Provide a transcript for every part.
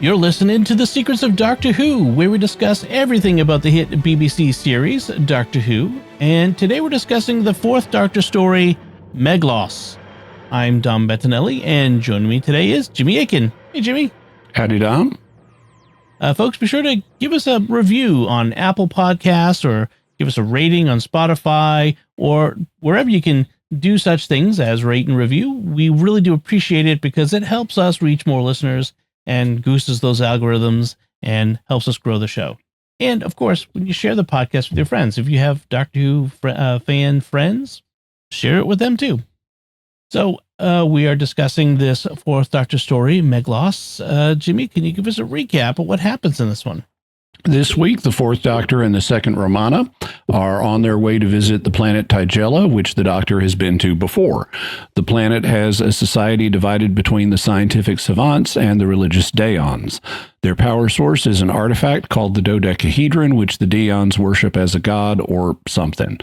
You're listening to The Secrets of Doctor Who, where we discuss everything about the hit BBC series, Doctor Who, and today we're discussing the fourth Doctor story, Meglos. I'm Dom Bettinelli, and joining me today is Jimmy Akin. Hey, Jimmy. Howdy, Dom. Folks, be sure to give us a review on Apple Podcasts or give us a rating on Spotify or wherever you can do such things as rate and review. We really do appreciate it because it helps us reach more listeners and gooses those algorithms and helps us grow the show. And of course, when you share the podcast with your friends, if you have Doctor Who fan friends, share it with them too. So we are discussing this fourth Doctor story, Meglos. Jimmy, can you give us a recap of what happens in this one? This week, the fourth Doctor and the second Romana are on their way to visit the planet Tigella, which the Doctor has been to before. The planet has a society divided between the scientific savants and the religious Daons. Their power source is an artifact called the dodecahedron, which the Daons worship as a god or something.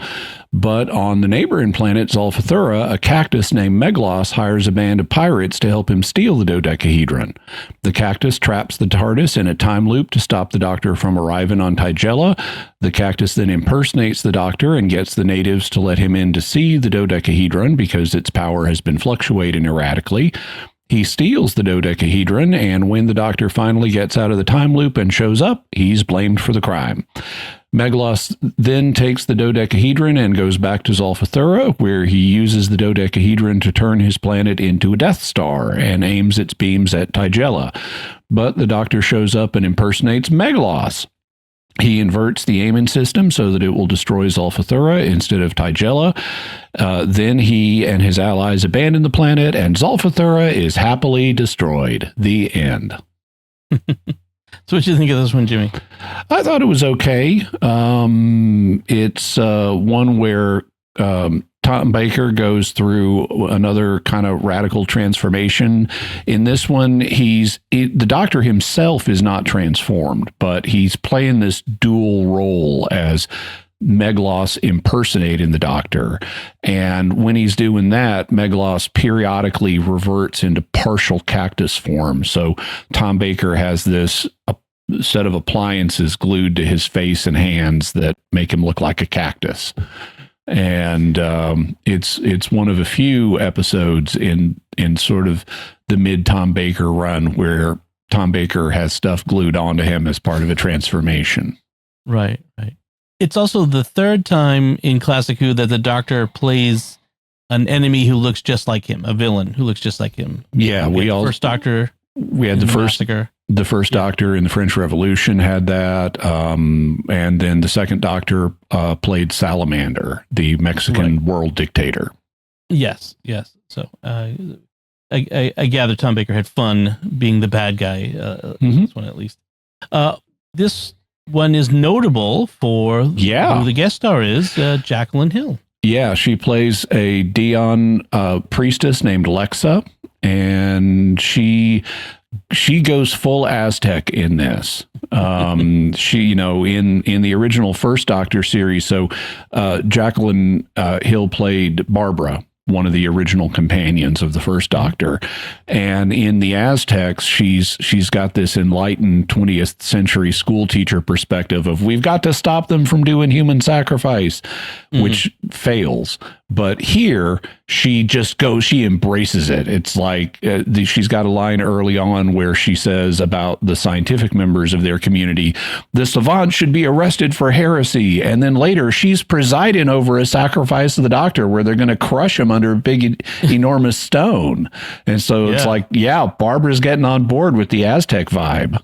But on the neighboring planet Zolfathura, a cactus named Meglos hires a band of pirates to help him steal the dodecahedron. The cactus traps the TARDIS in a time loop to stop the Doctor from arriving on Tigella. The cactus then impersonates the Doctor and gets the natives to let him in to see the dodecahedron because its power has been fluctuating erratically. He steals the dodecahedron, and when the Doctor finally gets out of the time loop and shows up, he's blamed for the crime. Meglos then takes the dodecahedron and goes back to Zolfathura, where he uses the dodecahedron to turn his planet into a Death Star and aims its beams at Tigella. But the Doctor shows up and impersonates Meglos. He inverts the aiming system so that it will destroy Zolfathura instead of Tigella. Then he and his allies abandon the planet, and Zolfathura is happily destroyed. The end. So what do you think of this one, Jimmy? I thought it was okay. It's one where Tom Baker goes through another kind of radical transformation. In this one, the Doctor himself is not transformed, but he's playing this dual role as Meglos impersonating the Doctor. And when he's doing that, Meglos periodically reverts into partial cactus form. So Tom Baker has this set of appliances glued to his face and hands that make him look like a cactus. And it's one of a few episodes in sort of the mid Tom Baker run where Tom Baker has stuff glued onto him as part of a transformation. Right. It's also the third time in Classic Who that the Doctor plays an enemy who looks just like him, a villain who looks just like him. Yeah, First Doctor. We had the first Massacre. The first Doctor in the French Revolution had that, and then the second Doctor played Salamander, the Mexican world dictator. Yes. So I gather Tom Baker had fun being the bad guy. This one at least. This one is notable for who the guest star is, Jacqueline Hill. Yeah, she plays a Daon priestess named Lexa, and she goes full Aztec in this. She, in the original first Doctor series, so Jacqueline Hill played Barbara, one of the original companions of the first Doctor. And in the Aztecs, she's got this enlightened 20th century school teacher perspective of we've got to stop them from doing human sacrifice, which fails. But here, she embraces it. It's like she's got a line early on where she says about the scientific members of their community, the savants should be arrested for heresy. And then later, she's presiding over a sacrifice of the Doctor where they're going to crush him under a big, enormous stone. And so it's like, Barbara's getting on board with the Aztec vibe.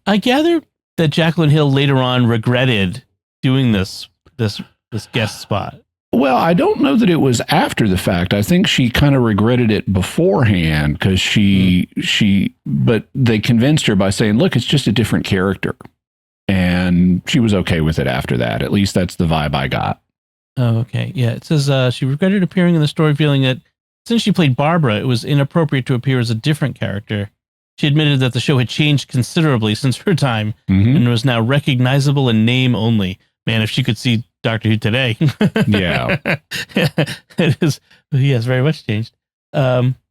I gather that Jacqueline Hill later on regretted doing this guest spot. Well, I don't know that it was after the fact. I think she kind of regretted it beforehand because but they convinced her by saying, look, it's just a different character. And she was okay with it after that. At least that's the vibe I got. Oh, okay. Yeah, it says she regretted appearing in the story, feeling that since she played Barbara, it was inappropriate to appear as a different character. She admitted that the show had changed considerably since her time and was now recognizable in name only. Man, if she could see Doctor Who today. Yeah. It is. He has very much changed.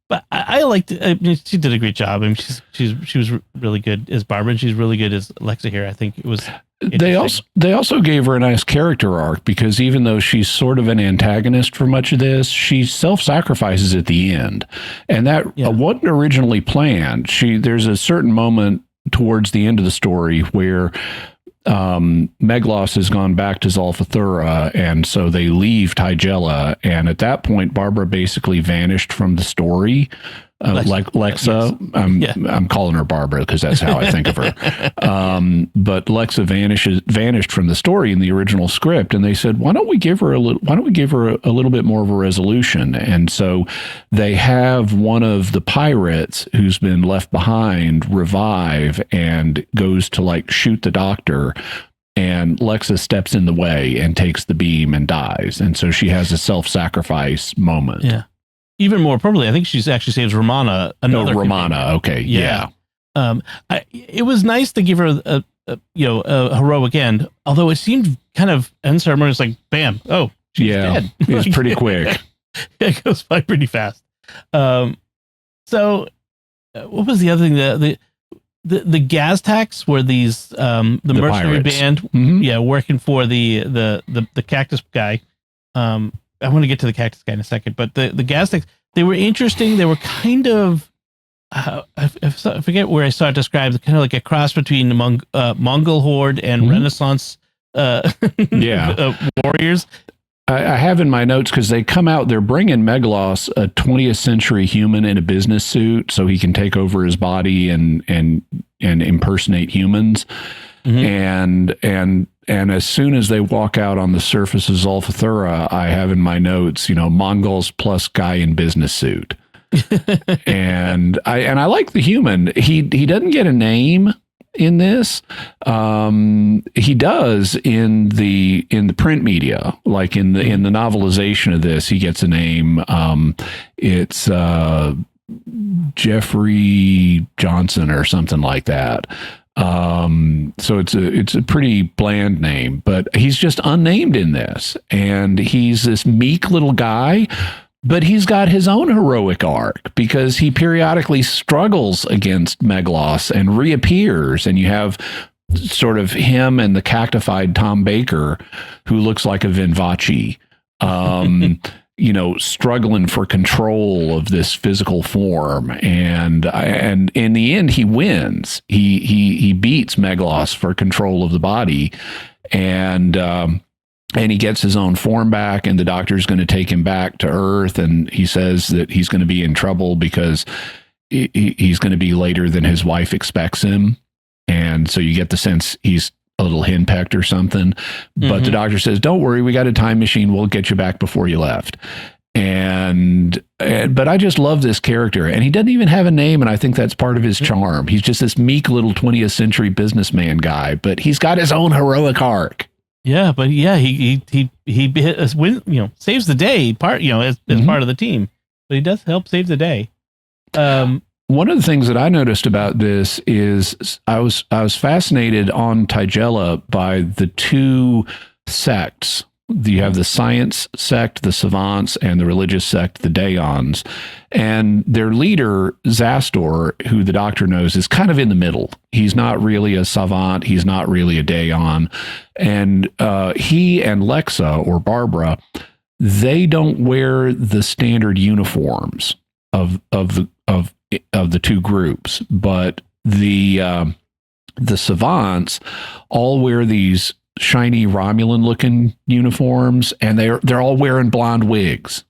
But I liked. I mean, she did a great job. I mean, she was really good as Barbara, and she's really good as Alexa here. I think it was. They also gave her a nice character arc, because even though she's sort of an antagonist for much of this, she self-sacrifices at the end, and that wasn't originally planned. There's a certain moment towards the end of the story where Meglos has gone back to Zolfathura, and so they leave Tigella, and at that point Barbara basically vanished from the story. Like Lexa, I'm calling her Barbara because that's how I think of her. But Lexa vanished from the story in the original script, and they said, why don't we give her a little bit more of a resolution? And so they have one of the pirates who's been left behind revive and goes to like shoot the doctor. And Lexa steps in the way and takes the beam and dies. And so she has a self-sacrifice moment. Yeah. Even more probably, I think she actually saves Romana. Romana. Okay. Yeah. It was nice to give her a heroic end, although it seemed kind of unceremonious, like bam. Oh, she's dead. It's pretty quick. It goes by pretty fast. So what was the other thing? The gas tax were these the mercenary pirates. band, Mm-hmm. working for the Cactus guy. I want to get to the Cactus guy in a second, but the gas tax, they were interesting. They were kind of I forget where I saw it described, kind of like a cross between the Mongol horde and Renaissance warriors. I have in my notes, because they come out, they're bringing Meglos, a 20th century human in a business suit, so he can take over his body and impersonate humans. Mm-hmm. And as soon as they walk out on the surface of Zolfathura, I have in my notes, Mongols plus guy in business suit. and I like the human. He doesn't get a name in this. He does in the print media, like in the novelization of this, he gets a name. It's Jeffrey Johnson or something like that. So it's a pretty bland name, but he's just unnamed in this, and he's this meek little guy, but he's got his own heroic arc because he periodically struggles against Meglos and reappears, and you have sort of him and the cactified Tom Baker, who looks like a Vinvaci, struggling for control of this physical form, and in the end he wins. He beats Meglos for control of the body, and he gets his own form back, and the doctor's going to take him back to Earth, and he says that he's going to be in trouble because he's going to be later than his wife expects him, and so you get the sense he's a little henpecked or something. But the doctor says, don't worry, we got a time machine, we'll get you back before you left. But I just love this character, and he doesn't even have a name, and I think that's part of his charm. He's just this meek little 20th century businessman guy, but he's got his own heroic arc. Yeah, but he saves the day as part of the team, but he does help save the day. One of the things that I noticed about this is I was fascinated on Tigella by the two sects. You have the science sect, the savants, and the religious sect, the Daons. And their leader, Zastor, who the doctor knows, is kind of in the middle. He's not really a savant. He's not really a Daon. And he and Lexa, or Barbara, they don't wear the standard uniforms of the two groups, but the savants all wear these shiny Romulan looking uniforms, and they're all wearing blonde wigs.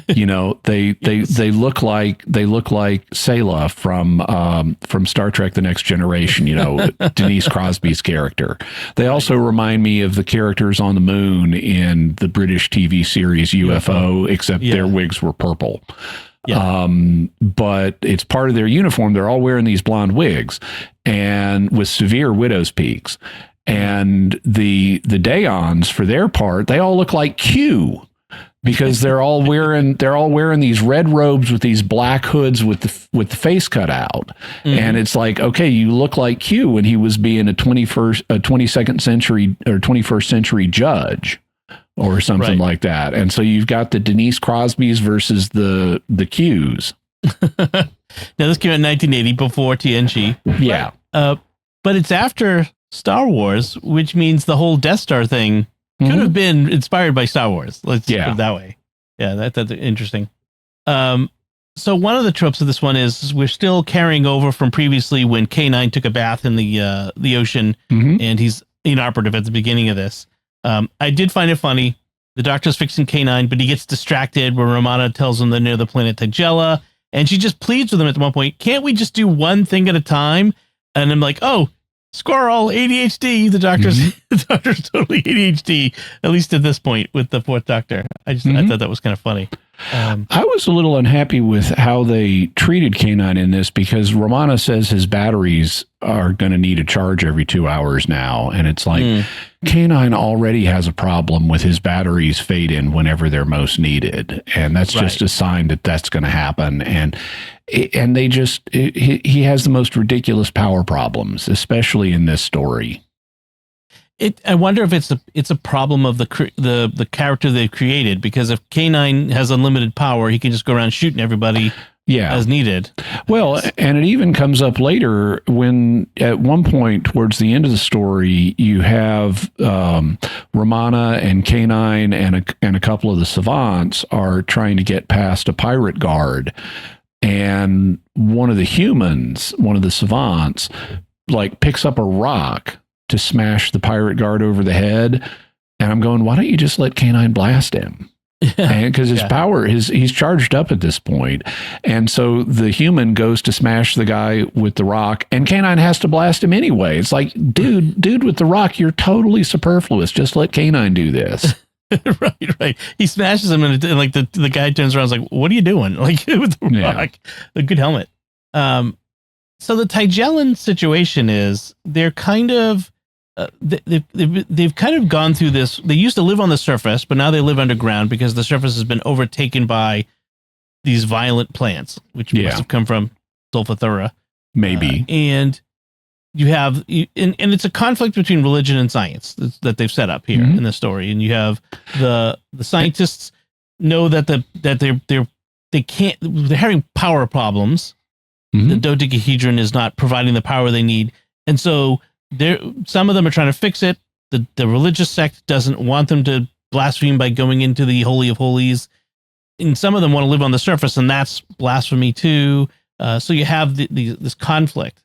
They look like Selah from Star Trek: The Next Generation, Denise Crosby's character. They also remind me of the characters on the moon in the British TV series UFO, except their wigs were purple. Yeah. But it's part of their uniform. They're all wearing these blonde wigs and with severe widow's peaks. And the Daons, for their part, they all look like Q, because they're all wearing these red robes with these black hoods with the face cut out. And it's like, okay, you look like Q when he was being a 22nd century or 21st century judge or something like that. And so you've got the Denise Crosbys versus the Qs. Now, this came out in 1980 before TNG. Yeah. But it's after Star Wars, which means the whole Death Star thing could have been inspired by Star Wars. Let's put it that way. Yeah, that's interesting. So one of the tropes of this one is we're still carrying over from previously when K9 took a bath in the ocean, and he's inoperative at the beginning of this. I did find it funny. The Doctor's fixing K9, but he gets distracted where Romana tells him they're near the planet Tigella, and she just pleads with him at one point, can't we just do one thing at a time? And I'm like, oh, squirrel, ADHD. The doctor's totally ADHD, at least at this point with the fourth Doctor. I thought that was kind of funny. I was a little unhappy with how they treated K9 in this because Romana says his batteries are going to need a charge every 2 hours now. And it's like K9 already has a problem with his batteries fading whenever they're most needed. And that's just a sign that that's going to happen. And they just, he has the most ridiculous power problems, especially in this story. I wonder if it's a problem of the character they've created, because if K9 has unlimited power, he can just go around shooting everybody as needed. Well, and it even comes up later when at one point towards the end of the story, you have Romana and K9 and a couple of the savants are trying to get past a pirate guard. And one of the savants, like picks up a rock to smash the pirate guard over the head. And I'm going, why don't you just let K9 blast him? Because his power, he's charged up at this point. And so the human goes to smash the guy with the rock, and K9 has to blast him anyway. It's like, dude with the rock, you're totally superfluous. Just let K9 do this. Right. He smashes him, and like the guy turns around and is like, what are you doing? Like with the rock, the good helmet. So the Tigellan situation is they're kind of, they've kind of gone through this. They used to live on the surface, but now they live underground because the surface has been overtaken by these violent plants, which must have come from Sulfathura. Maybe. And you have, and it's a conflict between religion and science that they've set up here in the story. And you have the scientists know that they're having power problems. The dodecahedron is not providing the power they need. And so some of them are trying to fix it. The religious sect doesn't want them to blaspheme by going into the Holy of Holies. And some of them want to live on the surface, and that's blasphemy too. So you have this conflict.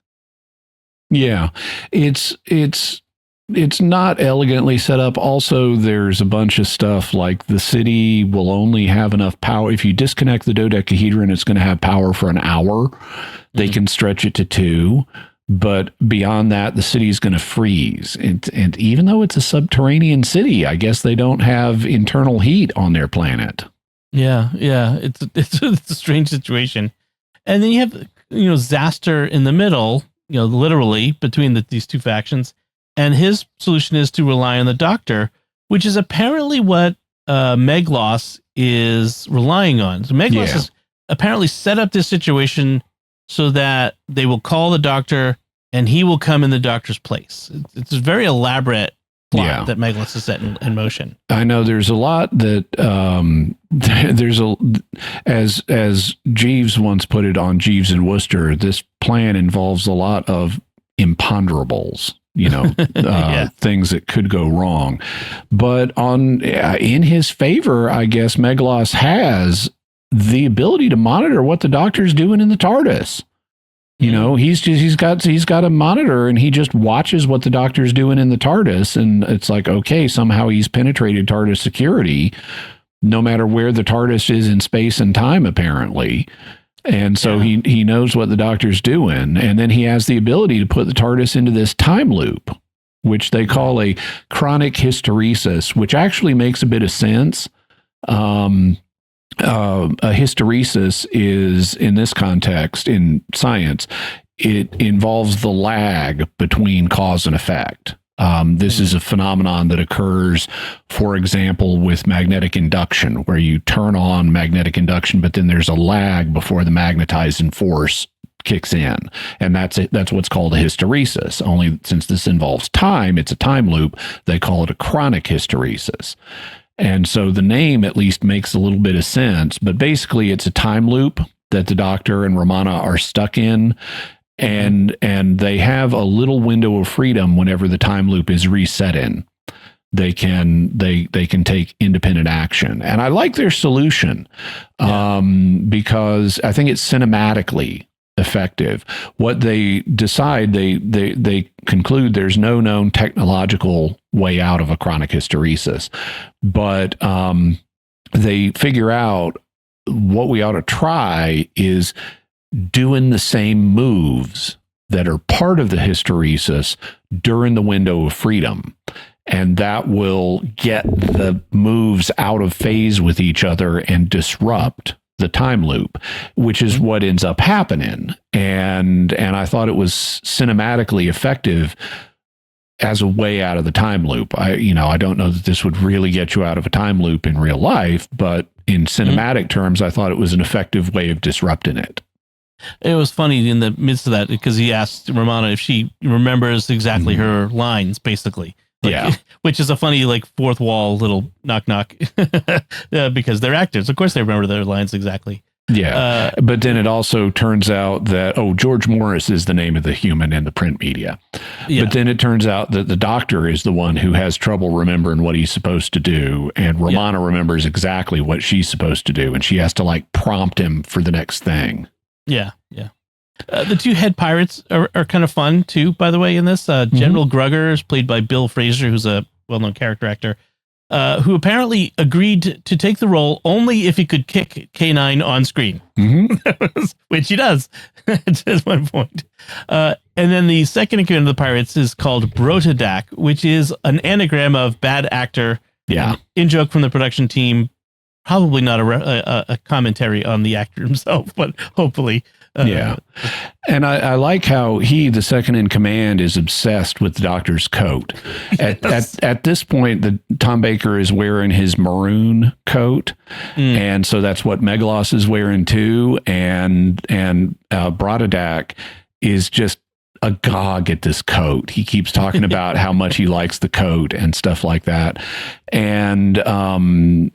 Yeah, it's not elegantly set up. Also, there's a bunch of stuff like the city will only have enough power. If you disconnect the dodecahedron, it's going to have power for an hour. They can stretch it to 2. But beyond that, the city is going to freeze. And even though it's a subterranean city, I guess they don't have internal heat on their planet. Yeah. It's a strange situation. And then you have, Zaster in the middle, literally between these two factions. And his solution is to rely on the Doctor, which is apparently what Meglos is relying on. So Meglos has apparently set up this situation so that they will call the Doctor and he will come in the Doctor's place. It's a very elaborate plot that Meglos has set in motion. I know there's a lot that as Jeeves once put it on Jeeves and Wooster, this plan involves a lot of imponderables. Things that could go wrong. But in his favor, I guess Meglos has the ability to monitor what the Doctor's doing in the TARDIS. He's got a monitor, and he just watches what the Doctor's doing in the TARDIS, and it's like, okay, somehow he's penetrated TARDIS security, no matter where the TARDIS is in space and time, apparently. And so he knows what the Doctor's doing, and then he has the ability to put the TARDIS into this time loop, which they call a chronic hysteresis, which actually makes a bit of sense. A hysteresis is, in this context, in science, it involves the lag between cause and effect. This is a phenomenon that occurs, for example, with magnetic induction, where you turn on magnetic induction, but then there's a lag before the magnetizing force kicks in. And that's it. That's what's called a hysteresis. Only since this involves time, it's a time loop, they call it a chronic hysteresis. And so the name at least makes a little bit of sense, but basically it's a time loop that the Doctor and Romana are stuck in, and they have a little window of freedom whenever the time loop is reset in. They can take independent action, and I like their solution because I think it's cinematically effective. What they decide, they conclude there's no known technological way out of a chronic hysteresis, but they figure out what we ought to try is doing the same moves that are part of the hysteresis during the window of freedom. And that will get the moves out of phase with each other and disrupt the time loop, which is what ends up happening. And I thought it was cinematically effective as a way out of the time loop. I don't know that this would really get you out of a time loop in real life, but in cinematic terms, I thought it was an effective way of disrupting it. It was funny in the midst of that because he asked Romana if she remembers exactly her lines, basically. Which is a funny, fourth wall little knock knock because they're actors. Of course, they remember their lines exactly. Yeah. But then it also turns out that, George Morris is the name of the human in the print media. Yeah. But then it turns out that the Doctor is the one who has trouble remembering what he's supposed to do. And Romana remembers exactly what she's supposed to do. And she has to prompt him for the next thing. Yeah. Yeah. The two head pirates are kind of fun too, by the way, in this. General Grugger is played by Bill Fraser, who's a well-known character actor, who apparently agreed to take the role only if he could kick K9 on screen, which he does at one point. And then the second in command of the pirates is called Brotadak, which is an anagram of bad actor. Yeah. In joke from the production team. Probably not a commentary on the actor himself, but hopefully. And I like how he, the second in command, is obsessed with the Doctor's coat. At this point, Tom Baker is wearing his maroon coat, and so that's what Meglos is wearing too. And Brotadak is just agog at this coat. He keeps talking about how much he likes the coat and stuff like that. And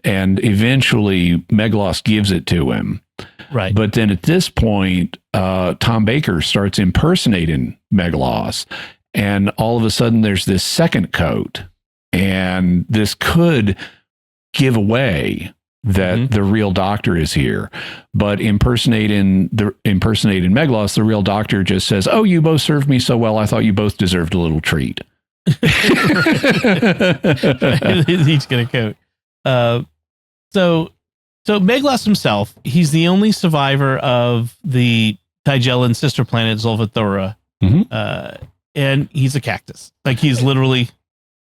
eventually Meglos gives it to him. Right. But then at this point, Tom Baker starts impersonating Meglos. And all of a sudden there's this second coat. And this could give away that the real Doctor is here, but impersonating Meglos, the real Doctor just says, "Oh, you both served me so well. I thought you both deserved a little treat." Each get a coat. So Meglos himself, he's the only survivor of the Tigellan sister planet Zolvathora, and he's a cactus. He's literally.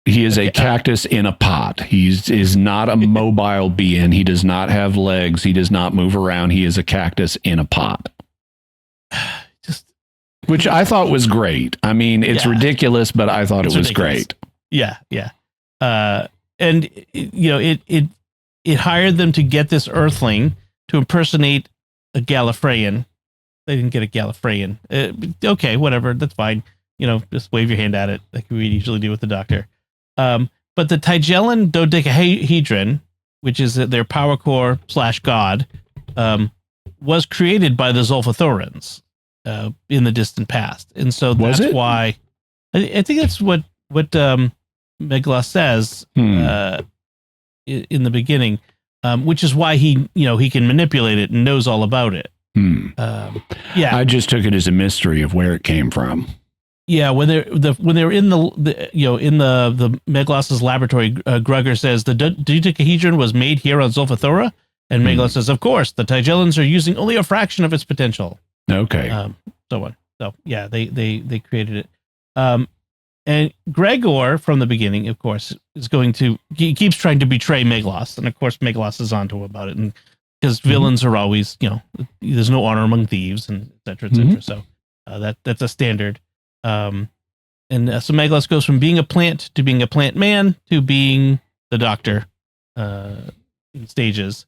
He is a cactus in a pot. Is not a mobile being. He does not have legs. He does not move around. He is a cactus in a pot. Which I thought was great. I mean, it's ridiculous, but I thought it was great. Yeah, yeah. And it hired them to get this Earthling to impersonate a Gallifreyan. They didn't get a Gallifreyan. Okay, whatever. That's fine. Just wave your hand at it like we usually do with the Doctor. But the Tigellan dodecahedron, which is their power core / god, was created by the Zolvathorans in the distant past, and so that's why I think that's what Meglos says in the beginning, which is why he can manipulate it and knows all about it. I just took it as a mystery of where it came from. Yeah, when they're in the Meglos's laboratory, Grugger says the dodecahedron was made here on Zolvathora, and Meglos says, "Of course, the Tigellans are using only a fraction of its potential." Okay, so on. So yeah, they created it. And Gregor, from the beginning, of course, he keeps trying to betray Meglos, and of course Meglos is onto him about it, and because villains are always, there's no honor among thieves, and et cetera, et cetera. So that's a standard. So Meglos goes from being a plant to being a plant man to being the Doctor in stages.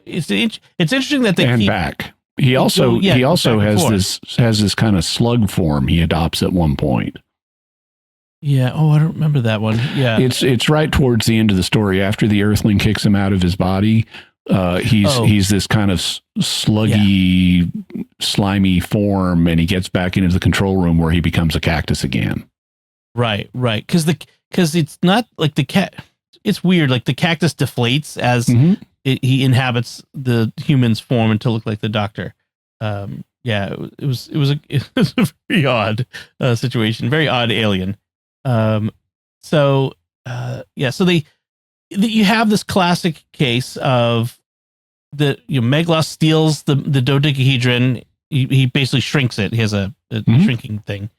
It's interesting that they keep back. He also has this kind of slug form he adopts at one point. Yeah. Oh, I don't remember that one. Yeah. It's right towards the end of the story after the Earthling kicks him out of his body. He's this kind of sluggy, slimy form, and he gets back into the control room where he becomes a cactus again. Right. Because it's not like the cat. It's weird. Like the cactus deflates as he inhabits the human's form to look like the Doctor. It was a very odd situation, very odd alien. So you have this classic case of Meglos steals the dodecahedron. He basically shrinks it. He has a shrinking thing,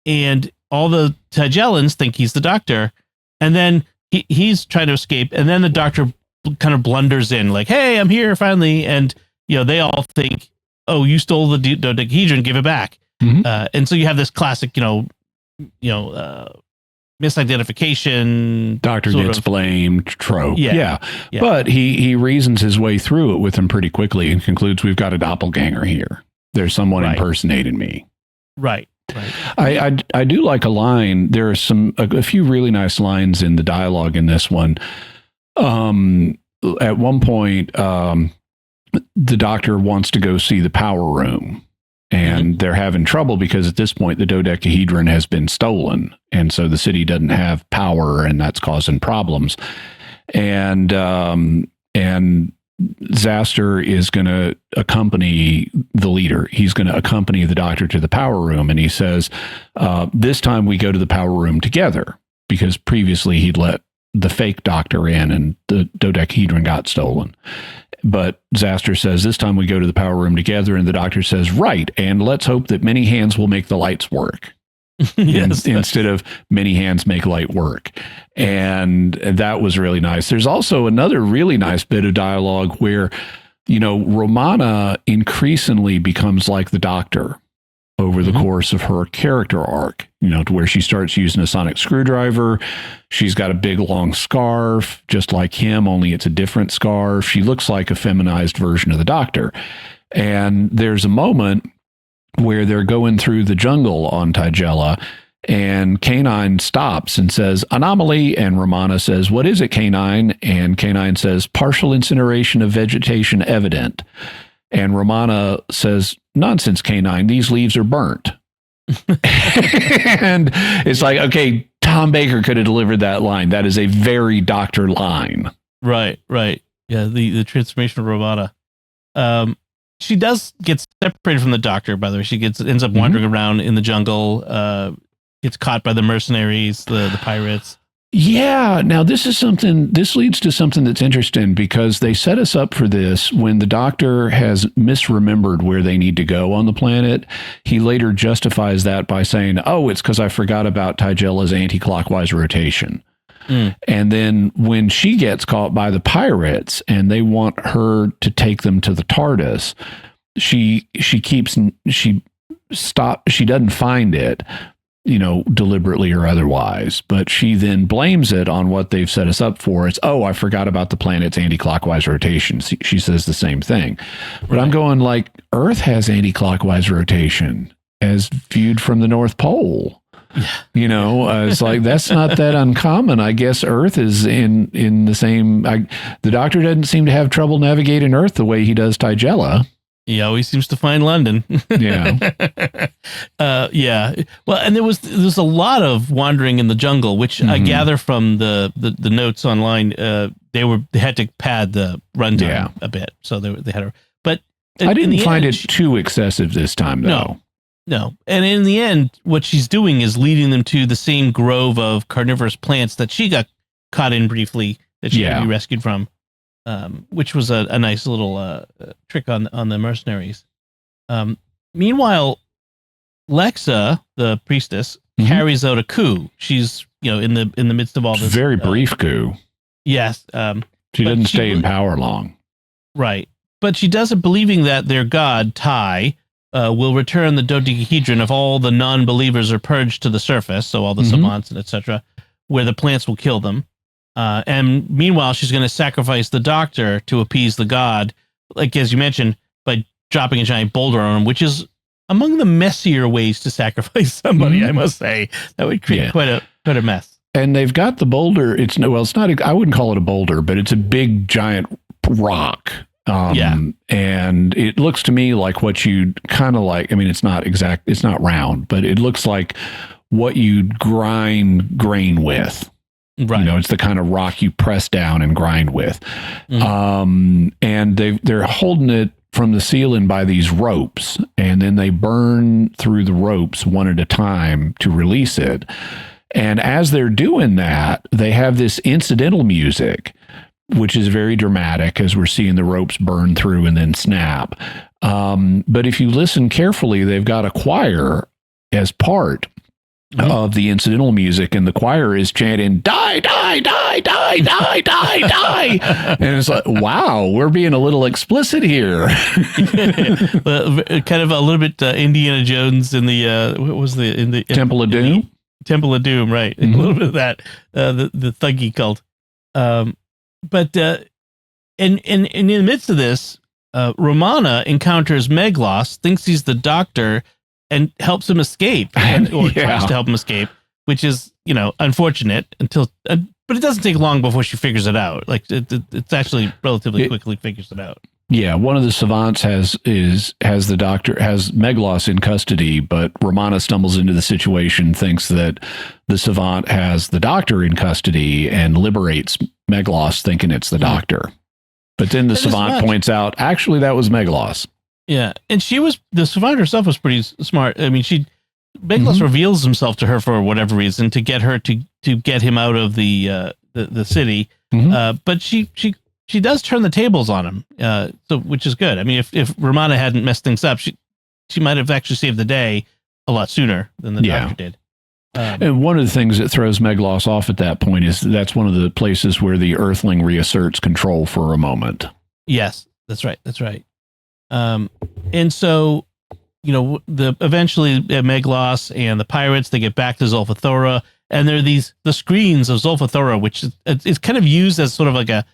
and all the Tigellans think he's the Doctor, and then he's trying to escape, and then the Doctor kind of blunders in, like, "Hey, I'm here finally," and they all think, "Oh, you stole the dodecahedron, give it back." And so you have this classic, misidentification. Doctor gets blamed trope. Yeah. But he reasons his way through it with them pretty quickly and concludes, we've got a doppelganger here. There's someone impersonating me. Right. I do like a line. There are a few really nice lines in the dialogue in this one. At one point, the Doctor wants to go see the power room. And they're having trouble because at this point, the dodecahedron has been stolen. And so the city doesn't have power, and that's causing problems. And Zaster is going to accompany the leader. He's going to accompany the Doctor to the power room. And he says, this time we go to the power room together, because previously he'd let the fake Doctor in and the dodecahedron got stolen. But Zaster says, this time we go to the power room together, and the Doctor says, right, and let's hope that many hands will make the lights work. Instead of many hands make light work. And that was really nice. There's also another really nice bit of dialogue where, Romana increasingly becomes like the Doctor over the course of her character arc, to where she starts using a sonic screwdriver. She's got a big long scarf, just like him, only it's a different scarf. She looks like a feminized version of the Doctor. And there's a moment where they're going through the jungle on Tigella, and Canine stops and says, anomaly. And Romana says, what is it, Canine? And Canine says, partial incineration of vegetation evident. And Romana says, nonsense, Canine, these leaves are burnt. And it's like, okay, Tom Baker could have delivered that line. That is a very Doctor line. Right. Yeah, the transformation of Romana. She does get separated from the Doctor, by the way. She ends up wandering around in the jungle, gets caught by the mercenaries, the pirates. Yeah. Now, this leads to something that's interesting, because they set us up for this when the Doctor has misremembered where they need to go on the planet. He later justifies that by saying, oh, it's because I forgot about Tigella's anti-clockwise rotation. And then when she gets caught by the pirates and they want her to take them to the TARDIS, she doesn't find it, deliberately or otherwise, but she then blames it on what they've set us up for. It's, oh, I forgot about the planet's anti-clockwise rotation. She says the same thing. But I'm going, like, Earth has anti-clockwise rotation as viewed from the North Pole. It's like, that's not that uncommon. I guess Earth is in the same. The Doctor doesn't seem to have trouble navigating Earth the way he does Tigella. He always seems to find London. Yeah. Well, and there was a lot of wandering in the jungle, which I gather from the notes online. They had to pad the runtime a bit, so they had but I didn't find it too excessive this time, though. No. And in the end, what she's doing is leading them to the same grove of carnivorous plants that she got caught in briefly, that she had to be rescued from, which was a nice little trick on the mercenaries. Meanwhile, Lexa, the priestess, carries out a coup. She's in the midst of all this very brief coup. Yes, she didn't stay in power long. Right, but she does it believing that their god Tai will return the dodecahedron if all the non-believers are purged to the surface, so all the savants and etc., where the plants will kill them. And meanwhile, she's going to sacrifice the Doctor to appease the god, like as you mentioned, by dropping a giant boulder on him, which is among the messier ways to sacrifice somebody. I must say that would create quite a mess. And they've got the boulder. It's not. I wouldn't call it a boulder, but it's a big giant rock. Yeah. And it looks to me like what you'd kind of like, I mean, it's not round, but it looks like what you'd grind grain with. Right. You know, it's the kind of rock you press down and grind with. And they're holding it from the ceiling by these ropes, and then they burn through the ropes one at a time to release it. And as they're doing that, they have this incidental music, which is very dramatic as we're seeing the ropes burn through and then snap. But if you listen carefully, they've got a choir as part of the incidental music, and the choir is chanting, die, die, die, die, die, die, die. And it's like, wow, we're being a little explicit here. Kind of a little bit Indiana Jones in the, what was in the Temple of Doom? Temple of Doom, right. A little bit of that, the thuggy cult. But in the midst of this, Romana encounters Meglos, thinks he's the doctor, and helps him escape, or tries to help him escape, which is, unfortunate until, but it doesn't take long before she figures it out. Like it's actually relatively quickly figures it out. Yeah, one of the savants has Meglos in custody, but Romana stumbles into the situation, thinks that the savant has the doctor in custody, and liberates Meglos, thinking it's the doctor. But then the savant points out, actually, that was Meglos. Yeah, and the savant herself was pretty smart. I mean, Meglos reveals himself to her for whatever reason to get her to get him out of the city. But she does turn the tables on him, so which is good. I mean, if Romana hadn't messed things up, she might have actually saved the day a lot sooner than the doctor did. And one of the things that throws Meglos off at that point is that's one of the places where the Earthling reasserts control for a moment. Yes, that's right. That's right. And so, eventually Meglos and the pirates, they get back to Zolfathora, and there are the screens of Zolfathora, which is kind of used as sort of like a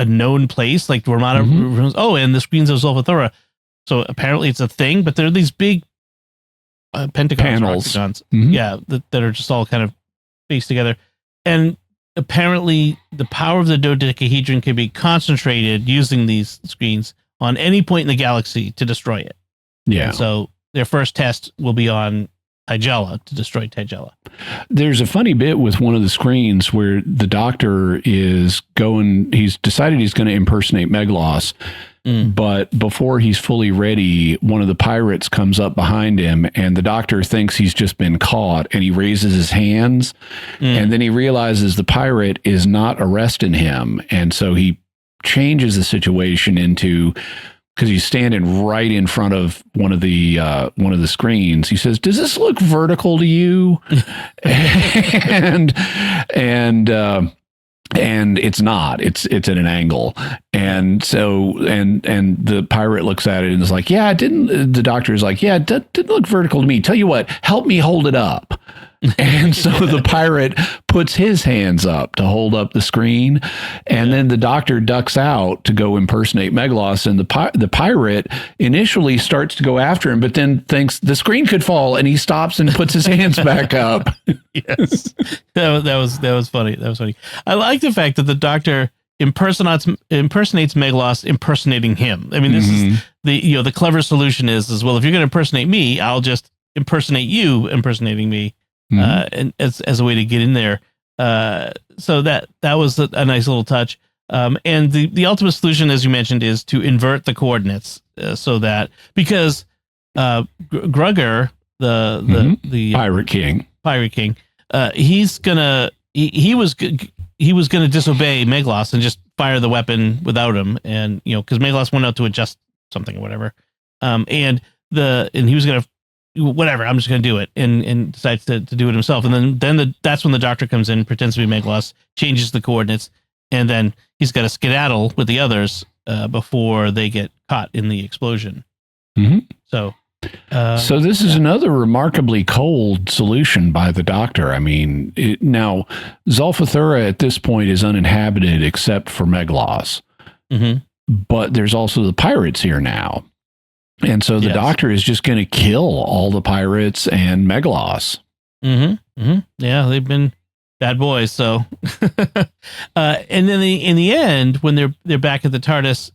known place, like Romana. And the screens of Zolfathora. So apparently it's a thing, but there are these big pentagons, that are just all kind of spaced together, and apparently the power of the dodecahedron can be concentrated using these screens on any point in the galaxy to destroy it. Yeah. And so their first test will be on Tigella, to destroy Tigella. There's a funny bit with one of the screens where the doctor he's decided he's going to impersonate Meglos. But before he's fully ready, one of the pirates comes up behind him, and the doctor thinks he's just been caught, and he raises his hands, and then he realizes the pirate is not arresting him, and so he changes the situation into, because he's standing right in front of one of the screens. He says, "Does this look vertical to you?" and it's not. It's at an angle. And so and the pirate looks at it and is like, "Yeah, it didn't." The doctor is like, "Yeah, it didn't look vertical to me. Tell you what, help me hold it up." And so the pirate puts his hands up to hold up the screen, and then the doctor ducks out to go impersonate Meglos, and the pirate initially starts to go after him, but then thinks the screen could fall, and he stops and puts his hands back up. Yes, that was funny. That was funny. I like the fact that the doctor impersonates Meglos impersonating him. I mean, this is the clever solution is well, if you're going to impersonate me, I'll just impersonate you impersonating me. And as a way to get in there. So that was a nice little touch. And the ultimate solution, as you mentioned, is to invert the coordinates so that, because Grugger, the Pirate King, he was gonna disobey Meglos and just fire the weapon without him, and because Meglos went out to adjust something or whatever, and he was gonna, whatever, I'm just going to do it, and decides to do it himself. And then that's when the doctor comes in, pretends to be Meglos, changes the coordinates, and then he's got to skedaddle with the others before they get caught in the explosion. So this is another remarkably cold solution by the doctor. I mean, now Zolfathora at this point is uninhabited except for Meglos, but there's also the pirates here now. And so the doctor is just going to kill all the pirates and Meglos. Yeah, they've been bad boys. So, and then in the end, when they're back at the TARDIS,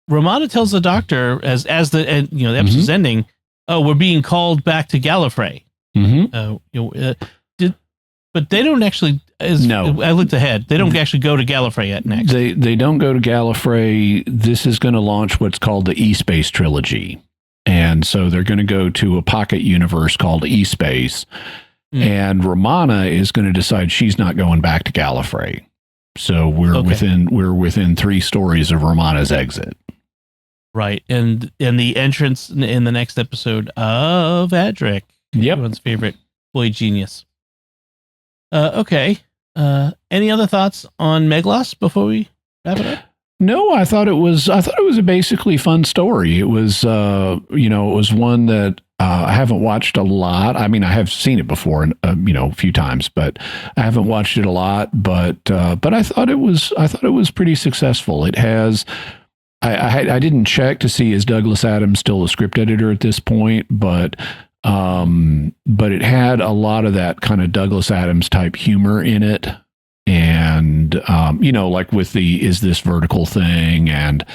Romana tells the Doctor as the episode's ending, "Oh, we're being called back to Gallifrey." But they don't actually. No, I looked ahead. They don't actually go to Gallifrey yet. Next, they don't go to Gallifrey. This is going to launch what's called the E-Space trilogy, and so they're going to go to a pocket universe called E-Space. And Romana is going to decide she's not going back to Gallifrey. So we're within 3 stories of Romana's exit. Right, and the entrance in the next episode of Adric. Yep, everyone's favorite boy genius. Okay. Any other thoughts on Meglos before we wrap it up? No, I thought it was a basically fun story. It was it was one that I haven't watched a lot. I mean, I have seen it before, a few times, but I haven't watched it a lot. But I thought it was pretty successful. It has. I didn't check to see is Douglas Adams still a script editor at this point, but it had a lot of that kind of Douglas Adams type humor in it. And, like with the, is this vertical thing and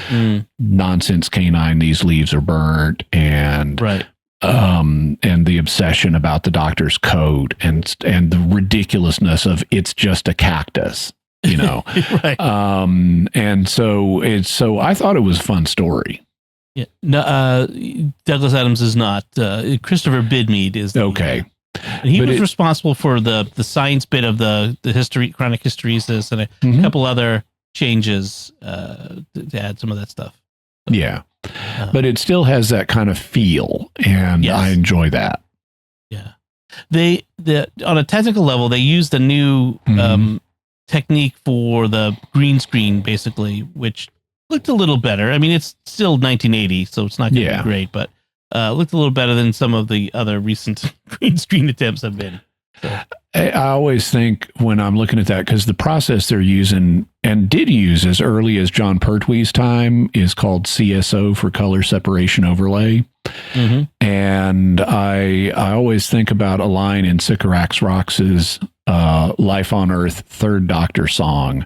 nonsense canine, these leaves are burnt and, right. And the obsession about the Doctor's coat and the ridiculousness of it's just a cactus, right. And so I thought it was a fun story. Yeah. No, Douglas Adams is not, Christopher Bidmead is. Okay. And he was responsible for the science bit of the chronic hysteresis and a couple other changes to add some of that stuff. So, yeah. But it still has that kind of feel, and yes. I enjoy that. Yeah. On a technical level, they used a new technique for the green screen, basically, which looked a little better. I mean, it's still 1980, so it's not going to be great, but looked a little better than some of the other recent green screen attempts have been. So. I always think when I'm looking at that, because the process they're using and did use as early as John Pertwee's time is called CSO for color separation overlay. And I always think about a line in Sycorax Rox's Life on Earth Third Doctor song,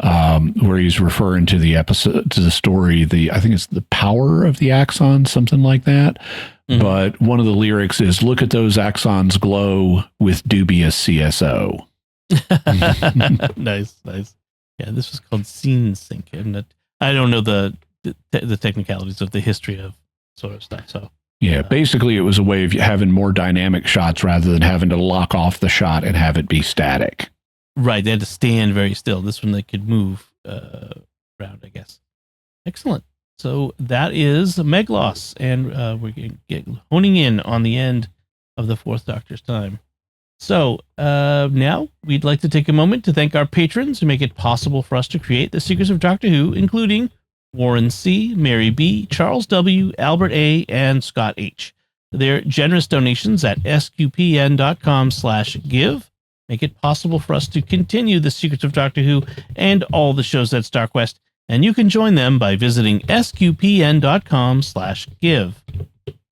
where he's referring to the episode, to the story, I think it's The Power of the Axon, something like that. But one of the lyrics is, look at those axons glow with dubious CSO. Nice. Yeah, this was called Scene Sync. I don't know the technicalities of the history of sort of stuff. So yeah, basically it was a way of having more dynamic shots rather than having to lock off the shot and have it be static. Right, they had to stand very still. This one they could move around, I guess. Excellent. So that is Meglos, and we're honing in on the end of the Fourth Doctor's time. So now we'd like to take a moment to thank our patrons who make it possible for us to create the Secrets of Doctor Who, including Warren C., Mary B., Charles W., Albert A., and Scott H. Their generous donations at sqpn.com/give make it possible for us to continue the Secrets of Doctor Who and all the shows at StarQuest, and you can join them by visiting sqpn.com/give.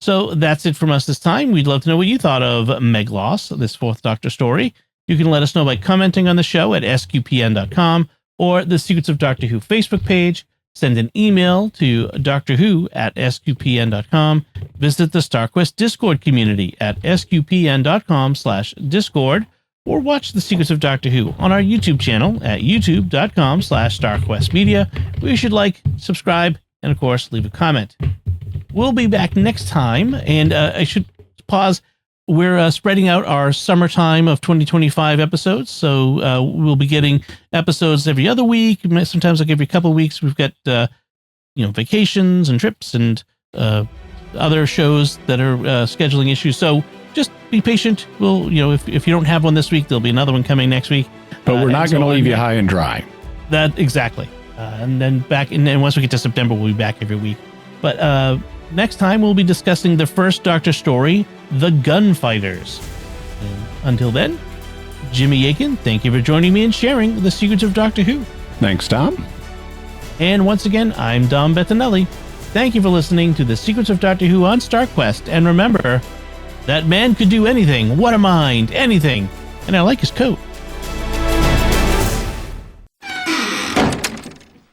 So that's it from us this time. We'd love to know what you thought of Meglos, this Fourth Doctor story. You can let us know by commenting on the show at sqpn.com or the Secrets of Doctor Who Facebook page. Send an email to drwho@sqpn.com. Visit the StarQuest Discord community at sqpn.com/discord. Or watch The Secrets of Doctor Who on our YouTube channel at youtube.com/StarQuestMedia, where you should like, subscribe, and of course, leave a comment. We'll be back next time, and I should pause. We're spreading out our summertime of 2025 episodes, so we'll be getting episodes every other week, sometimes like every couple of weeks. We've got vacations and trips and other shows that are scheduling issues, so just be patient. We'll, if you don't have one this week, there'll be another one coming next week. But we're not going to leave you high and dry. That exactly. And then once we get to September, we'll be back every week. But next time, we'll be discussing the first Doctor story, The Gunfighters. And until then, Jimmy Akin, thank you for joining me and sharing the Secrets of Doctor Who. Thanks, Tom. And once again, I'm Dom Bettinelli. Thank you for listening to the Secrets of Doctor Who on StarQuest. And remember, that man could do anything. What a mind. Anything. and I like his coat.